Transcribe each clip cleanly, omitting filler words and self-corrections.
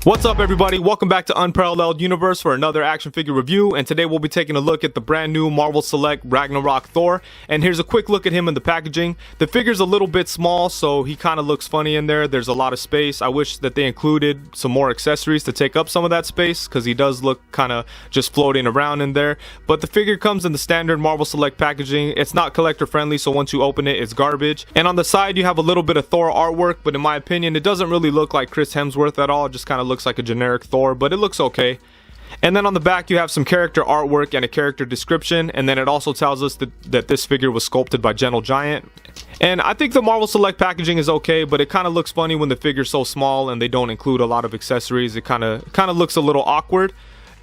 What's up everybody, welcome back to Unparalleled Universe for another action figure review, and today we'll be taking a look at the brand new Marvel Select Ragnarok Thor. And here's a quick look at him in the packaging. The figure's a little bit small, so he kind of looks funny in there. There's a lot of space. I wish that they included some more accessories to take up some of that space, because he does look kind of just floating around in there. But the figure comes in the standard Marvel Select packaging. It's not collector friendly, so once you open it, it's garbage. And on the side you have a little bit of Thor artwork, but in my opinion it doesn't really look like Chris Hemsworth at all. It just kind of looks like a generic Thor, but it looks okay. And then on the back you have some character artwork and a character description, and then it also tells us that this figure was sculpted by Gentle Giant. And I think the Marvel Select packaging is okay, but it kind of looks funny when the figure's so small and they don't include a lot of accessories. It kind of looks a little awkward.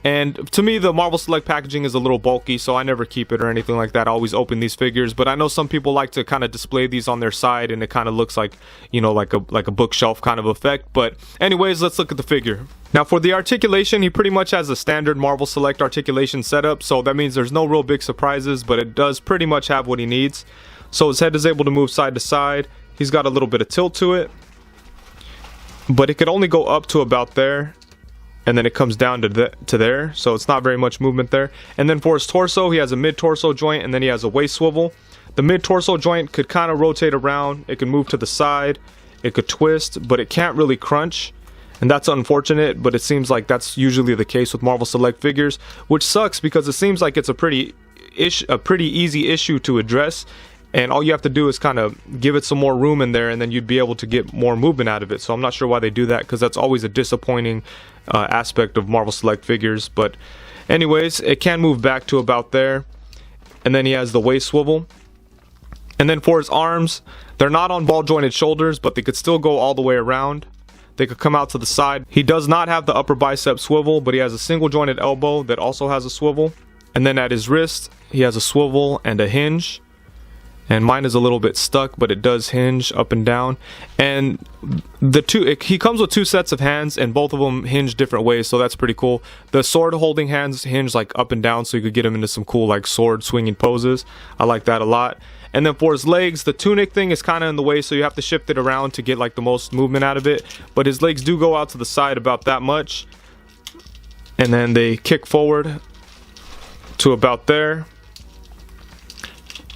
And to me, the Marvel Select packaging is a little bulky, so I never keep it or anything like that. I always open these figures, but I know some people like to kind of display these on their side, and it kind of looks like, you know, like a bookshelf kind of effect. But anyways, let's look at the figure. Now for the articulation, he pretty much has a standard Marvel Select articulation setup, so that means there's no real big surprises, but it does pretty much have what he needs. So his head is able to move side to side. He's got a little bit of tilt to it, but it could only go up to about there. And then it comes down to there, so it's not very much movement there. And then for his torso, he has a mid-torso joint, and then he has a waist swivel. The mid-torso joint could kind of rotate around, it could move to the side, it could twist, but it can't really crunch. And that's unfortunate, but it seems like that's usually the case with Marvel Select figures, which sucks because it seems like it's a pretty easy issue to address. And all you have to do is kind of give it some more room in there, and then you'd be able to get more movement out of it. So I'm not sure why they do that, because that's always a disappointing aspect of Marvel Select figures. But anyways, it can move back to about there. And then he has the waist swivel. And then for his arms, they're not on ball jointed shoulders, but they could still go all the way around. They could come out to the side. He does not have the upper bicep swivel, but he has a single jointed elbow that also has a swivel. And then at his wrist, he has a swivel and a hinge. And mine is a little bit stuck, but it does hinge up and down. And he comes with two sets of hands, and both of them hinge different ways, so that's pretty cool. The sword holding hands hinge like up and down, so you could get him into some cool like sword swinging poses. I like that a lot. And then for his legs, the tunic thing is kind of in the way, so you have to shift it around to get like the most movement out of it. But his legs do go out to the side about that much, and then they kick forward to about there.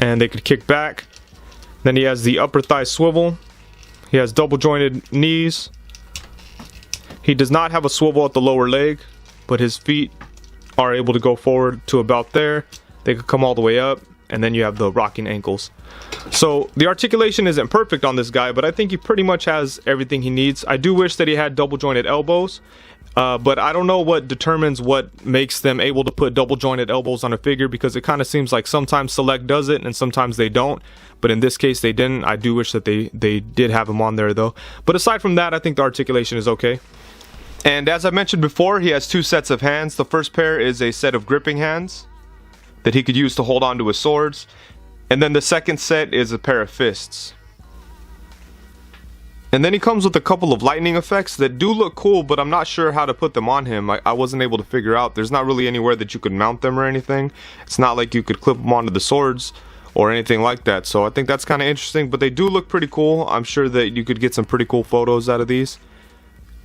And they could kick back. Then he has the upper thigh swivel. He has double jointed knees. He does not have a swivel at the lower leg, but his feet are able to go forward to about there. They could come all the way up, and then you have the rocking ankles. So the articulation isn't perfect on this guy, but I think he pretty much has everything he needs. I do wish that he had double jointed elbows. But I don't know what determines what makes them able to put double jointed elbows on a figure, because it kind of seems like sometimes Select does it and sometimes they don't. But in this case they didn't. I do wish that they did have them on there though. But aside from that, I think the articulation is okay. And as I mentioned before, he has two sets of hands. The first pair is a set of gripping hands that he could use to hold on to his swords. And then the second set is a pair of fists. And then he comes with a couple of lightning effects that do look cool, but I'm not sure how to put them on him. I wasn't able to figure out. There's not really anywhere that you could mount them or anything. It's not like you could clip them onto the swords or anything like that. So I think that's kind of interesting, but they do look pretty cool. I'm sure that you could get some pretty cool photos out of these.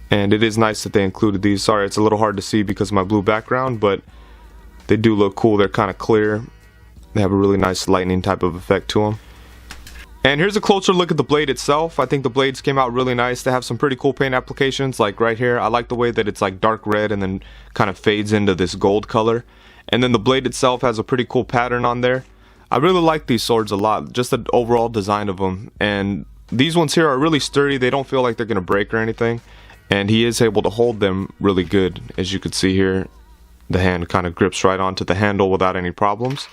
And it is nice that they included these. Sorry, it's a little hard to see because of my blue background, but they do look cool. They're kind of clear. They have a really nice lightning type of effect to them. And here's a closer look at the blade itself. I think the blades came out really nice. They have some pretty cool paint applications, like right here. I like the way that it's like dark red and then kind of fades into this gold color. And then the blade itself has a pretty cool pattern on there. I really like these swords a lot, just the overall design of them. And these ones here are really sturdy. They don't feel like they're going to break or anything. And he is able to hold them really good. As you can see here, the hand kind of grips right onto the handle without any problems.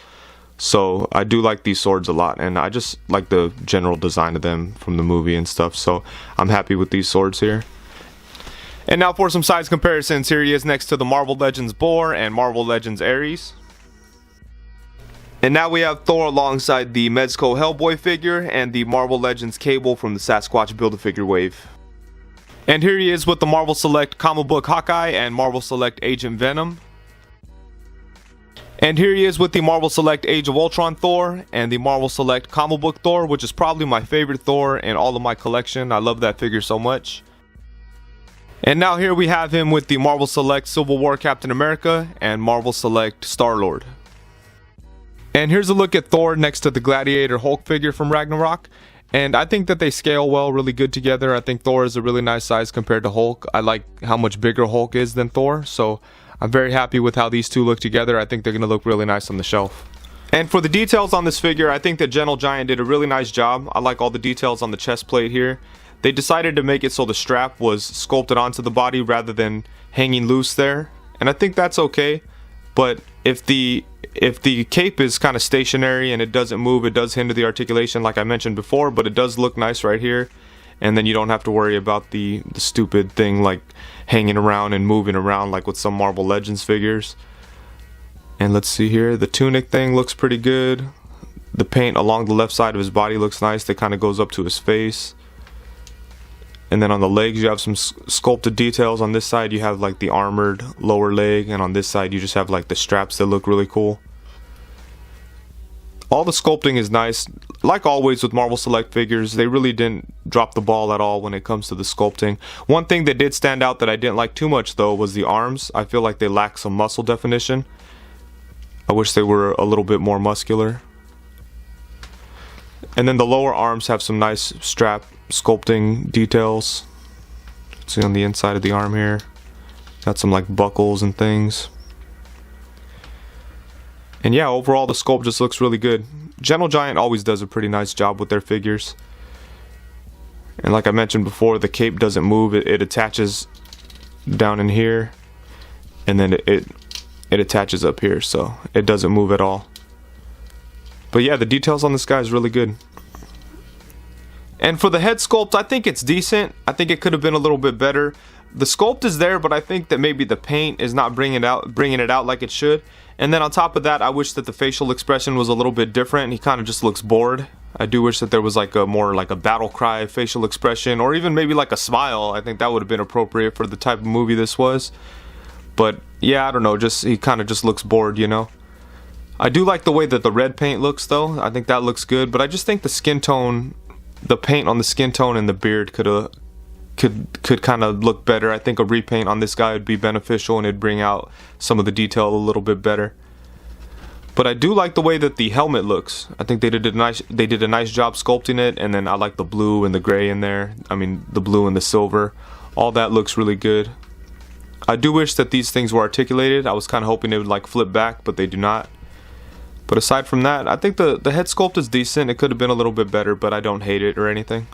So I do like these swords a lot, and I just like the general design of them from the movie and stuff, so I'm happy with these swords here. And now for some size comparisons. Here he is next to the Marvel Legends Boar and Marvel Legends Ares. And now we have Thor alongside the Mezco Hellboy figure and the Marvel Legends Cable from the Sasquatch Build-A-Figure wave. And here he is with the Marvel Select Comic Book Hawkeye and Marvel Select Agent Venom. And here he is with the Marvel Select Age of Ultron Thor and the Marvel Select Comic Book Thor, which is probably my favorite Thor in all of my collection. I love that figure so much. And now here we have him with the Marvel Select Civil War Captain America and Marvel Select Star-Lord. And here's a look at Thor next to the Gladiator Hulk figure from Ragnarok. And I think that they scale well, really good together. I think Thor is a really nice size compared to Hulk. I like how much bigger Hulk is than Thor, so I'm very happy with how these two look together. I think they're going to look really nice on the shelf. And for the details on this figure, I think that Gentle Giant did a really nice job. I like all the details on the chest plate here. They decided to make it so the strap was sculpted onto the body rather than hanging loose there. And I think that's okay, but if the cape is kind of stationary and it doesn't move, it does hinder the articulation like I mentioned before, but it does look nice right here. And then you don't have to worry about the stupid thing like hanging around and moving around like with some Marvel Legends figures. And let's see here, the tunic thing looks pretty good. The paint along the left side of his body looks nice. That kind of goes up to his face. And then on the legs you have some sculpted details. On this side you have like the armored lower leg, and on this side you just have like the straps that look really cool. All the sculpting is nice. Like always with Marvel Select figures, they really didn't drop the ball at all when it comes to the sculpting. One thing that did stand out that I didn't like too much though was the arms. I feel like they lack some muscle definition. I wish they were a little bit more muscular. And then the lower arms have some nice strap sculpting details. See on the inside of the arm here, got some like buckles and things. And yeah, overall the sculpt just looks really good. Gentle Giant always does a pretty nice job with their figures. And like I mentioned before, the cape doesn't move. It attaches down in here, and then it attaches up here, so it doesn't move at all. But yeah, the details on this guy is really good. And for the head sculpt, I think it's decent. I think it could have been a little bit better. The sculpt is there, but I think that maybe the paint is not bringing it out like it should. And then on top of that, I wish that the facial expression was a little bit different. He kind of just looks bored. I do wish that there was like a more like a battle cry facial expression, or even maybe like a smile. I think that would have been appropriate for the type of movie this was. But yeah, I don't know, just he kind of just looks bored, you know. I do like the way that the red paint looks though. I think that looks good, but I just think the skin tone, the paint on the skin tone and the beard could kind of look better. I think a repaint on this guy would be beneficial and it'd bring out some of the detail a little bit better. But I do like the way that the helmet looks. I think they did a nice job sculpting it, and then I like the blue and the gray in there. I mean, the blue and the silver. All that looks really good. I do wish that these things were articulated. I was kind of hoping they would like flip back, but they do not. But aside from that, I think the head sculpt is decent. It could have been a little bit better, but I don't hate it or anything.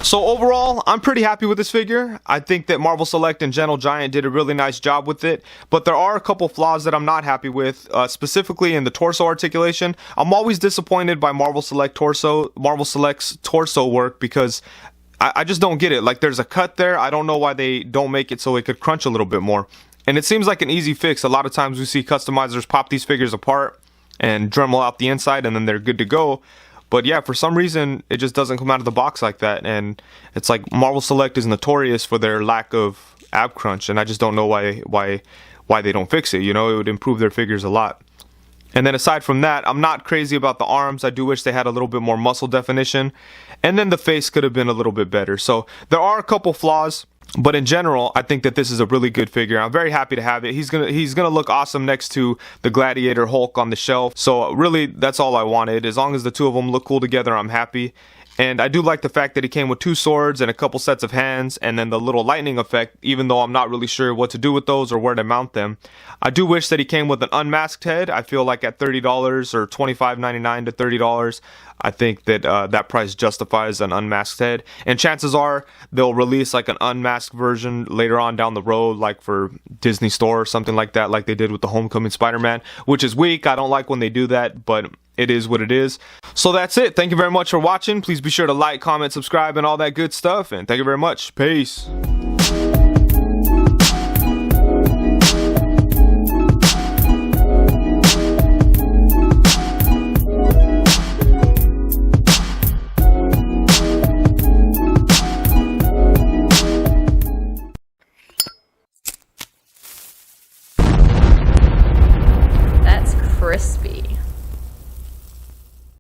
So overall, I'm pretty happy with this figure. I think that Marvel Select and Gentle Giant did a really nice job with it, but there are a couple flaws that I'm not happy with, specifically in the torso articulation. I'm always disappointed by Marvel Select's torso work because I just don't get it. Like, there's a cut there. I don't know why they don't make it so it could crunch a little bit more. And it seems like an easy fix. A lot of times we see customizers pop these figures apart and Dremel out the inside and then they're good to go. But yeah, for some reason it just doesn't come out of the box like that, and it's like Marvel Select is notorious for their lack of ab crunch, and I just don't know why they don't fix it. You know, it would improve their figures a lot. And then aside from that, I'm not crazy about the arms. I do wish they had a little bit more muscle definition, and then the face could have been a little bit better. So there are a couple flaws, but in general, I think that this is a really good figure. I'm very happy to have it. He's gonna look awesome next to the Gladiator Hulk on the shelf. So really, that's all I wanted. As long as the two of them look cool together, I'm happy. And I do like the fact that he came with 2 swords and a couple sets of hands, and then the little lightning effect, even though I'm not really sure what to do with those or where to mount them. I do wish that he came with an unmasked head. I feel like at $30 or $25.99 to $30, I think that that price justifies an unmasked head. And chances are they'll release like an unmasked version later on down the road, like for Disney Store or something like that, like they did with the Homecoming Spider-Man, which is weak. I don't like when they do that, but it is what it is. So that's it. Thank you very much for watching. Please be sure to like, comment, subscribe, and all that good stuff. And thank you very much. Peace.